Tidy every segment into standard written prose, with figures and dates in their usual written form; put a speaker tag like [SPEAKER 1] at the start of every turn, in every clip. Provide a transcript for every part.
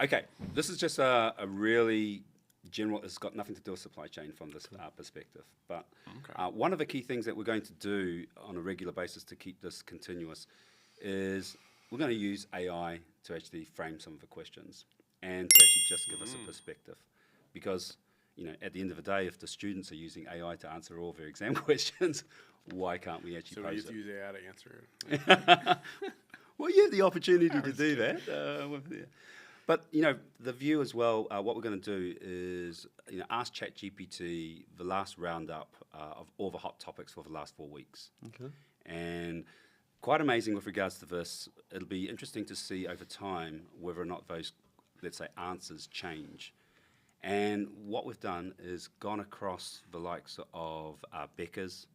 [SPEAKER 1] Okay, this is just a really general, it's got nothing to do with supply chain from this perspective. But one of the key things that we're going to do on a regular basis to keep this continuous is we're going to use AI to actually frame some of the questions and to actually just give us a perspective. Because, at the end of the day, if the students are using AI to answer all their exam questions, why can't we actually
[SPEAKER 2] So we
[SPEAKER 1] pose
[SPEAKER 2] have to
[SPEAKER 1] it?
[SPEAKER 2] use AI to answer it.
[SPEAKER 1] Well, you have the opportunity to do that. But, the view as well, what we're going to do is, ask ChatGPT the last roundup of all the hot topics for the last 4 weeks.
[SPEAKER 3] Okay.
[SPEAKER 1] And quite amazing with regards to this. It'll be interesting to see over time whether or not those, let's say, answers change. And what we've done is gone across the likes of Becker's,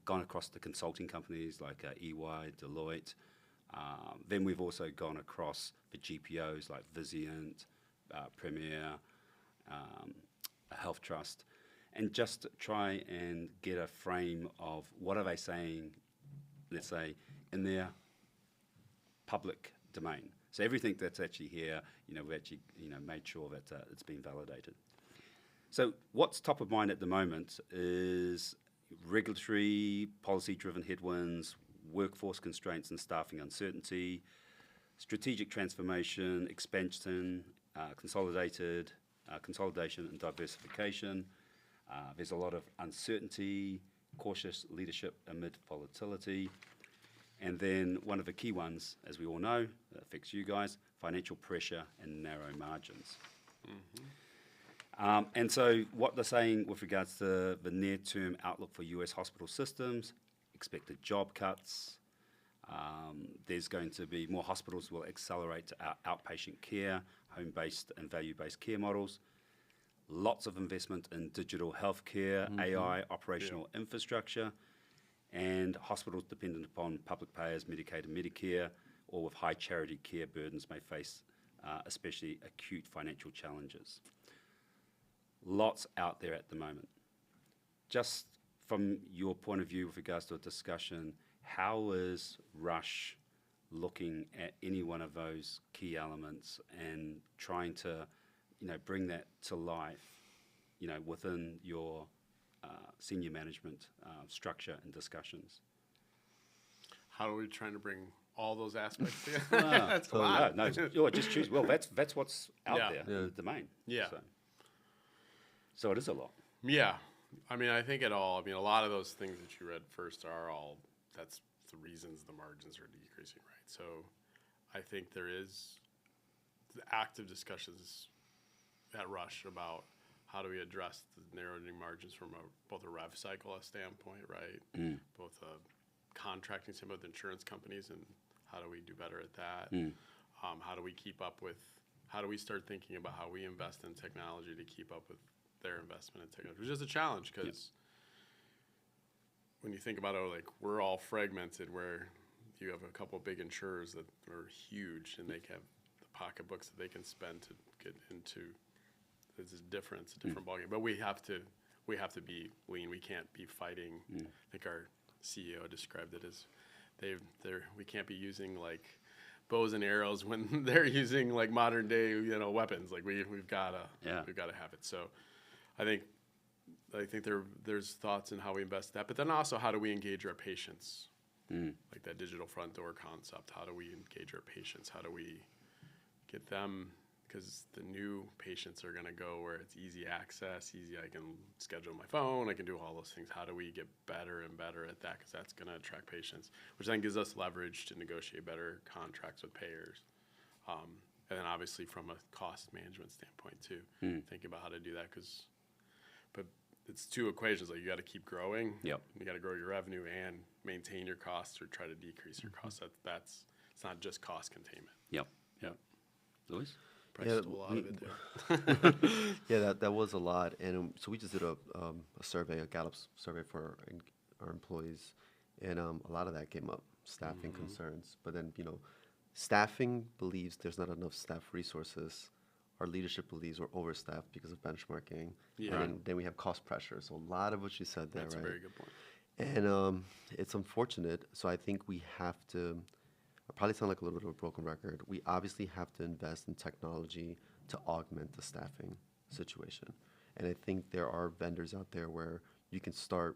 [SPEAKER 1] gone across the consulting companies like EY, Deloitte. Then we've also gone across the GPOs like Vizient, Premier, Health Trust, and just try and get a frame of what are they saying, let's say, in their public domain. So everything that's actually here, we actually, made sure that it's been validated. So what's top of mind at the moment is regulatory, policy-driven headwinds, workforce constraints and staffing uncertainty, strategic transformation, expansion, consolidation and diversification. There's a lot of uncertainty, cautious leadership amid volatility. And then one of the key ones, as we all know, that affects you guys, financial pressure and narrow margins. And so what they're saying with regards to the near-term outlook for US hospital systems, expected job cuts, there's going to be more hospitals will accelerate to outpatient care, home-based and value-based care models, lots of investment in digital healthcare, AI, operational infrastructure, and hospitals dependent upon public payers, Medicaid and Medicare, or with high charity care burdens may face especially acute financial challenges. Lots out there at the moment. Just from your point of view with regards to a discussion, how is Rush looking at any one of those key elements and trying to, bring that to life, within your senior management structure and discussions?
[SPEAKER 2] How are we trying to bring all those aspects together?
[SPEAKER 1] Well,
[SPEAKER 2] That's a lot.
[SPEAKER 1] No, just choose. Well, that's what's out there in the domain.
[SPEAKER 2] Yeah.
[SPEAKER 1] So it is a lot.
[SPEAKER 2] Yeah. I think a lot of those things that you read first that's the reasons the margins are decreasing, right? So I think there is the active discussions at Rush about how do we address the narrowing margins from both a rev cycle standpoint, right? Both a contracting standpoint with insurance companies, and how do we do better at that? How do we keep up with, how do we start thinking about how we invest in technology to keep up with their investment in technology, which is a challenge because when you think about it, like we're all fragmented where you have a couple of big insurers that are huge and they have the pocketbooks that they can spend to get into. It's a different ballgame, but we have to be lean. We can't be fighting. I think our CEO described it as we can't be using like bows and arrows when they're using like modern day weapons. Like we've got to have it. So I think there's thoughts in how we invest that, but then also how do we engage our patients? Like that digital front door concept. How do we engage our patients? How do we get them? Because the new patients are going to go where it's easy access, I can schedule my phone, I can do all those things. How do we get better and better at that? Because that's going to attract patients, which then gives us leverage to negotiate better contracts with payers. And then obviously from a cost management standpoint too, thinking about how to do that. But it's two equations. Like you got to keep growing.
[SPEAKER 1] Yep.
[SPEAKER 2] You got to grow your revenue and maintain your costs or try to decrease your costs. It's not just cost containment.
[SPEAKER 1] Yep. Luis?
[SPEAKER 2] A lot of it there.
[SPEAKER 3] that was a lot, and so we just did a survey, a Gallup survey for our employees, and a lot of that came up, staffing concerns. But then staffing believes there's not enough staff resources. Our leadership believes we're overstaffed because of benchmarking, and then we have cost pressure. So a lot of what you said there,
[SPEAKER 2] That's
[SPEAKER 3] right?
[SPEAKER 2] a very good point.
[SPEAKER 3] And it's unfortunate. So I think we have to. probably sound like a little bit of a broken record. We obviously have to invest in technology to augment the staffing situation. And I think there are vendors out there where you can start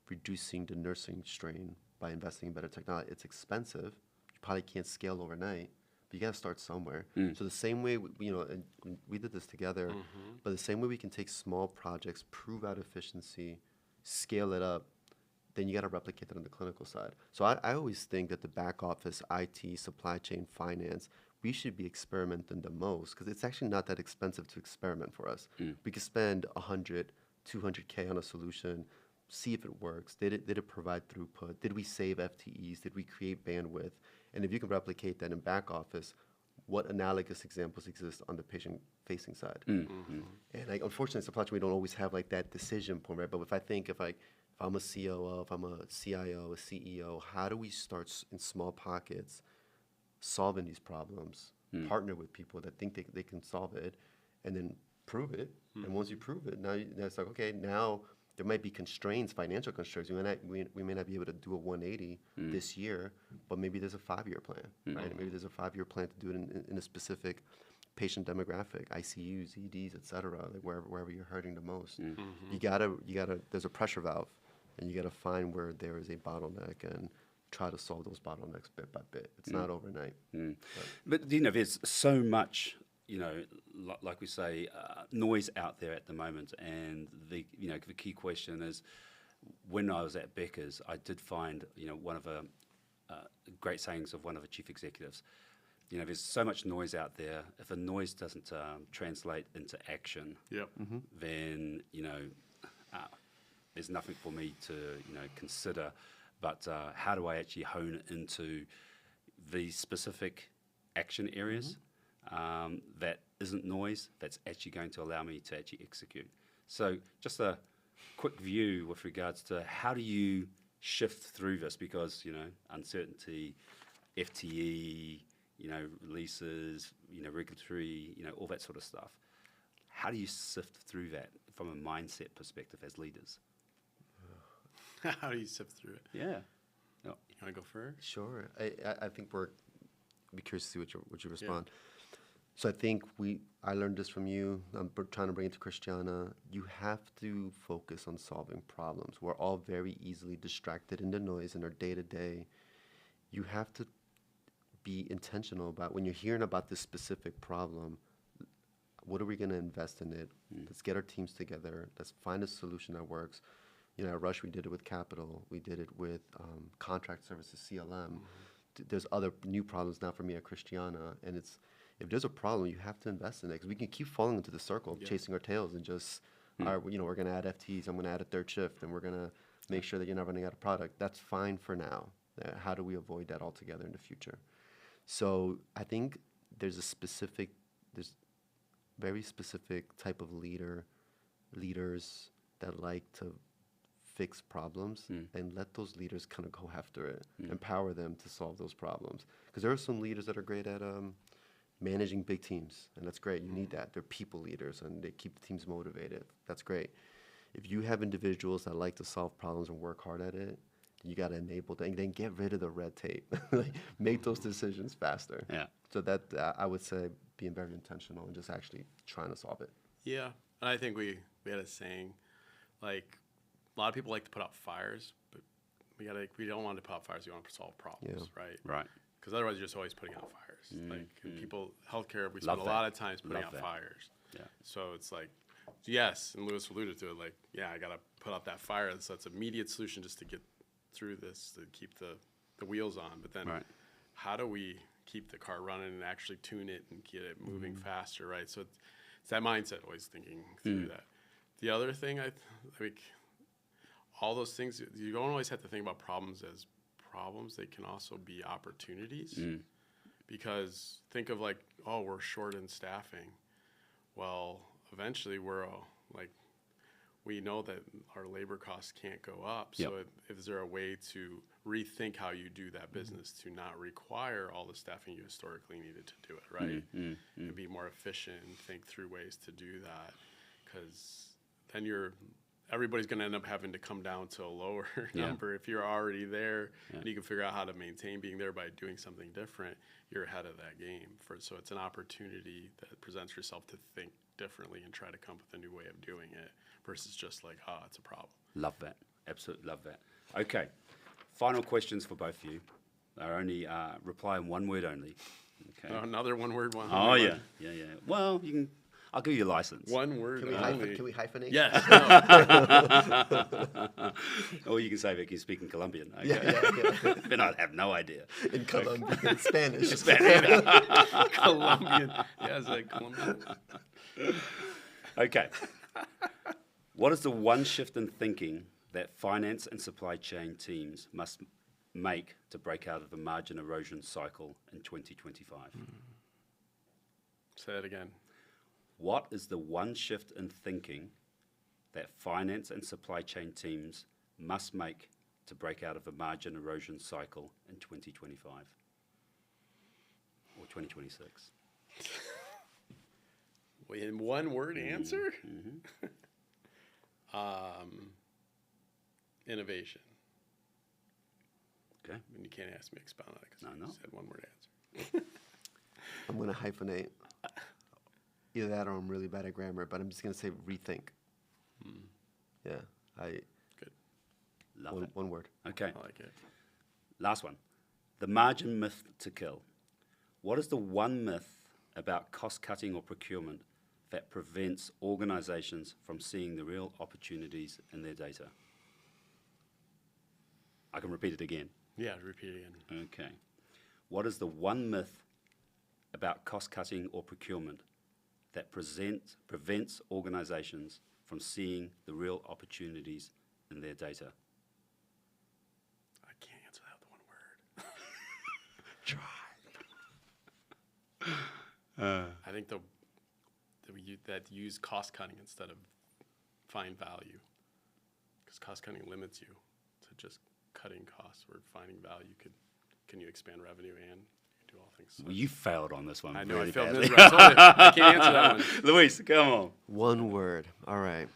[SPEAKER 3] reducing the nursing strain by investing in better technology. It's expensive. You probably can't scale overnight, but you got to start somewhere. So the same way, and we did this together, but the same way we can take small projects, prove out efficiency, scale it up, then you got to replicate that on the clinical side. So I always think that the back office, IT, supply chain, finance, we should be experimenting the most because it's actually not that expensive to experiment for us. We could spend 100, 200K on a solution, see if it works. Did it provide throughput? Did we save FTEs? Did we create bandwidth? And if you can replicate that in back office, what analogous examples exist on the patient-facing side? And unfortunately, supply chain, we don't always have like that decision point, right? But if I'm a COO, if I'm a CIO, a CEO, how do we start in small pockets solving these problems, partner with people that think they can solve it, and then prove it. And once you prove it, now it's like, okay, now there might be constraints, financial constraints. We may not be able to do a 180 this year, but maybe there's a 5-year plan, right? Maybe there's a 5-year plan to do it in a specific patient demographic, ICUs, EDs, et cetera, like wherever you're hurting the most. You gotta, there's a pressure valve, and you gotta find where there is a bottleneck and try to solve those bottlenecks bit by bit. It's not overnight.
[SPEAKER 1] But there's so much, like we say, noise out there at the moment. And the key question is, when I was at Becker's, I did find, one of the great sayings of one of the chief executives. There's so much noise out there. If the noise doesn't translate into action, then, there's nothing for me to, consider. But how do I actually hone into the specific action areas that isn't noise, that's actually going to allow me to actually execute? So just a quick view with regards to how do you shift through this? Because, uncertainty, FTE, releases, regulatory, all that sort of stuff. How do you sift through that from a mindset perspective as leaders?
[SPEAKER 2] How do you sift through it?
[SPEAKER 1] Yeah.
[SPEAKER 2] You want to go first?
[SPEAKER 3] Sure. I think we're be curious to see what you respond. So I think I learned this from you. I'm trying to bring it to Christiana. You have to focus on solving problems. We're all very easily distracted in the noise in our day-to-day. You have to be intentional about when you're hearing about this specific problem, what are we going to invest in it? Let's get our teams together. Let's find a solution that works. At Rush, we did it with capital. We did it with contract services, CLM. There's other new problems now for me at Christiana, and if there's a problem, you have to invest in it because we can keep falling into the circle of chasing our tails and just, we're going to add FTEs. I'm going to add a third shift, and we're going to make sure that you're not running out of product. That's fine for now. How do we avoid that altogether in the future? So I think there's very specific type of leaders that like to fix problems and let those leaders kind of go after it, empower them to solve those problems. Because there are some leaders that are great at managing big teams, and that's great. You need that. They're people leaders, and they keep the teams motivated. That's great. If you have individuals that like to solve problems and work hard at it, you got to enable them. Then get rid of the red tape. Make those decisions faster.
[SPEAKER 1] Yeah.
[SPEAKER 3] So that I would say being very intentional and just actually trying to solve it.
[SPEAKER 2] Yeah, and I think we had a saying, like, a lot of people like to put out fires, but we don't want to put out fires. We want to solve problems, right?
[SPEAKER 1] Right.
[SPEAKER 2] Because otherwise, you're just always putting out fires. Healthcare, we
[SPEAKER 1] Love
[SPEAKER 2] spend a
[SPEAKER 1] that.
[SPEAKER 2] lot of times putting
[SPEAKER 1] Love
[SPEAKER 2] out
[SPEAKER 1] that.
[SPEAKER 2] fires.
[SPEAKER 1] Yeah.
[SPEAKER 2] So it's like, yes, and Luis alluded to it, like, I got to put out that fire. So it's an immediate solution just to get through this, to keep the wheels on. But then how do we keep the car running and actually tune it and get it moving faster, right? So it's that mindset, always thinking through that. The other thing, I think, all those things, you don't always have to think about problems as problems. They can also be opportunities. Because think of like, we're short in staffing. Well, eventually we know that our labor costs can't go up. So is there a way to rethink how you do that business to not require all the staffing you historically needed to do it, right? And be more efficient and think through ways to do that. Because then everybody's going to end up having to come down to a lower
[SPEAKER 1] Yeah.
[SPEAKER 2] number. If you're already there
[SPEAKER 1] Yeah.
[SPEAKER 2] and you can figure out how to maintain being there by doing something different, you're ahead of that game. So it's an opportunity that presents yourself to think differently and try to come up with a new way of doing it versus just like, it's a problem.
[SPEAKER 1] Love that. Absolutely love that. Okay. Final questions for both of you. They're only reply in one word only. Okay.
[SPEAKER 2] Another one-word one.
[SPEAKER 1] Oh, yeah. Yeah, yeah. Well, you can. I'll give you a license.
[SPEAKER 2] One word only.
[SPEAKER 3] Can we hyphenate?
[SPEAKER 2] Yes. No.
[SPEAKER 1] Or you can say that you speak in Colombian. Okay.
[SPEAKER 3] Yeah.
[SPEAKER 1] Then I'd have no idea.
[SPEAKER 3] In Colombian, in Spanish.
[SPEAKER 2] Colombian. Yeah, is that Colombian?
[SPEAKER 1] Okay. What is the one shift in thinking that finance and supply chain teams must make to break out of the margin erosion cycle in 2025?
[SPEAKER 2] Say that again.
[SPEAKER 1] What is the one shift in thinking that finance and supply chain teams must make to break out of the margin erosion cycle in 2025 or 2026?
[SPEAKER 2] In one word answer? Innovation.
[SPEAKER 1] Okay.
[SPEAKER 2] And you can't ask me to expound on it because
[SPEAKER 1] No.
[SPEAKER 2] you said one word answer.
[SPEAKER 3] I'm going to hyphenate. Either that or I'm really bad at grammar, but I'm just going to say rethink. Yeah,
[SPEAKER 2] Good.
[SPEAKER 1] Love it.
[SPEAKER 3] one word.
[SPEAKER 1] Okay.
[SPEAKER 2] I like it.
[SPEAKER 1] Last one. The margin myth to kill. What is the one myth about cost cutting or procurement that prevents organizations from seeing the real opportunities in their data? I can repeat it again.
[SPEAKER 2] Yeah, repeat it again.
[SPEAKER 1] Okay. What is the one myth about cost cutting or procurement that prevents organizations from seeing the real opportunities in their data?
[SPEAKER 2] I can't answer that with one word.
[SPEAKER 1] Try.
[SPEAKER 2] I think that use cost cutting instead of find value, because cost cutting limits you to just cutting costs. Where finding value can you expand revenue and do all things. So
[SPEAKER 1] Well, you failed on this one.
[SPEAKER 2] I know
[SPEAKER 1] really
[SPEAKER 2] I failed
[SPEAKER 1] badly.
[SPEAKER 2] miserably. I can't answer that one.
[SPEAKER 1] Luis, come on.
[SPEAKER 3] One word. All right.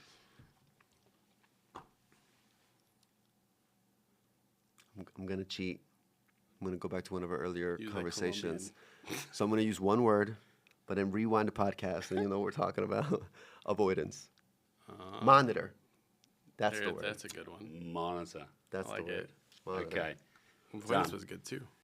[SPEAKER 3] I'm going to cheat. I'm going to go back to one of our earlier
[SPEAKER 2] Use that
[SPEAKER 3] conversations. So I'm going to use one word, but then rewind the podcast and you know what we're talking about. Avoidance. Monitor. That's the word.
[SPEAKER 2] That's a good one.
[SPEAKER 1] Monitor.
[SPEAKER 3] That's
[SPEAKER 2] I like
[SPEAKER 3] the word.
[SPEAKER 2] it.
[SPEAKER 3] Monitor.
[SPEAKER 1] Okay.
[SPEAKER 2] Avoidance
[SPEAKER 1] Done.
[SPEAKER 2] was good too.